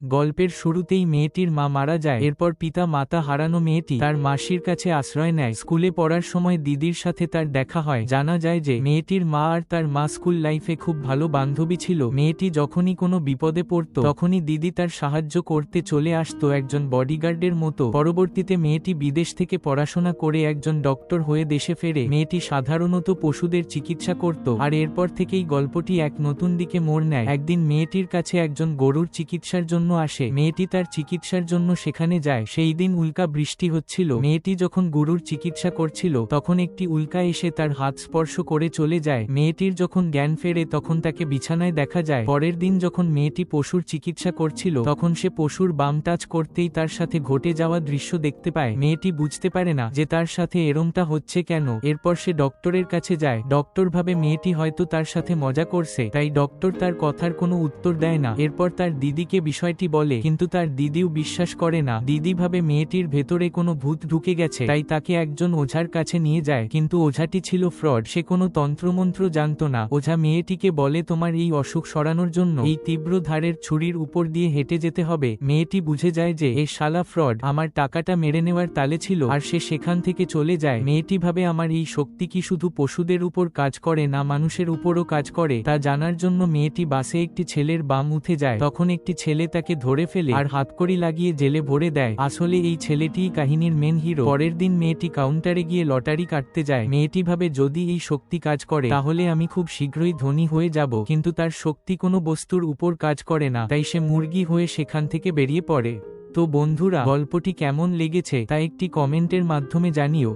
গল্পের শুরুতেই মেয়েটির মা মারা যায়। এরপর পিতা মাতা হারানো মেয়েটি তার মাসির কাছে আশ্রয় নেয়। স্কুলে পড়ার সময় দিদির সাথে তার দেখা হয়। জানা যায় যে মেয়েটির মা আর তার মা স্কুল লাইফে খুব ভালো বান্ধবী ছিল। মেয়েটি যখনই কোনো বিপদে পড়ত তখনই দিদি তার সাহায্য করতে চলে আসতো একজন বডিগার্ডের মতো। পরবর্তীতে মেয়েটি বিদেশ থেকে পড়াশোনা করে একজন ডক্টর হয়ে দেশে ফেরে। মেয়েটি সাধারণত পশুদের চিকিৎসা করত, আর এরপর থেকেই গল্পটি এক নতুন দিকে মোড় নেয়। একদিন মেয়েটির কাছে একজন গরুর চিকিৎসার জন্য আসে। মেয়েটি তার চিকিৎসার জন্য সেখানে যায়। সেই দিন উল্কা বৃষ্টি হচ্ছিল। মেয়েটি যখন গরুর চিকিৎসা করছিল তখন একটি উল্কা এসে তার হাত স্পর্শ করে চলে যায়। মেয়েটির যখন জ্ঞান ফেরে তখন তাকে বিছানায় দেখা যায়। পরের দিন যখন মেয়েটি পশুর চিকিৎসা করছিল তখন সে পশুর বাম টাচ করতেই তার সাথে ঘটে যাওয়া দৃশ্য দেখতে পায়। মেয়েটি বুঝতে পারে না যে তার সাথে এরমটা হচ্ছে কেন। এরপর সে ডক্টরের কাছে যায়। ডক্টর ভাবে মেয়েটি হয়তো তার সাথে মজা করছে, তাই ডক্টর তার কথার কোনো উত্তর দেয় না। এরপর তার দিদিকে বিষয়টি বলে, কিন্তু তার দিদিও বিশ্বাস করে না। দিদি ভাবে মেয়েটির ভেতরে কোনো ভূত ঢুকে গেছে, তাই তাকে একজন ওঝার কাছে নিয়ে যায়। কিন্তু ওঝাটি ছিল ফ্রড। সে কোনো তন্ত্রমন্ত্র জানত না। ওঝা মেয়েটিকে বলে, তোমার এই অসুখ সরানোর জন্য এই তীব্র ধারের ছুরির উপর দিয়ে হেঁটে যেতে হবে। মেয়েটি বুঝে যায় যে এ শালা ফ্রড আমার টাকাটা মেরে নেওয়ার তালে ছিল, আর সে সেখান থেকে চলে যায়। মেয়েটি ভাবে আমার এই শক্তি কি শুধু পশুদের উপর কাজ করে না মানুষের উপরও কাজ করে। তা জানার জন্য মেয়েটি বাসে একটি ছেলের বাম উঠে যায়। তখন একটি ছেলে তাকে ধরে ফেলে আর হাতকড়ি লাগিয়ে জেলে ভরে দেয়। আসলে এই ছেলেটিই কাহিনীর মেন হিরো। পরের দিন মেয়েটি কাউন্টারে গিয়ে লটারি কাটতে যায়। মেয়েটি ভাবে যদি এই শক্তি কাজ করে তাহলে আমি খুব শীঘ্রই ধনী হয়ে যাব, কিন্তু তার শক্তি কোনো বস্তুর উপর কাজ করে না, তাই সে মুরগি হয়ে সেখান থেকে বেরিয়ে পড়ে। তো বন্ধুরা, গল্পটি কেমন লেগেছে তা একটি কমেন্টের মাধ্যমে জানিও।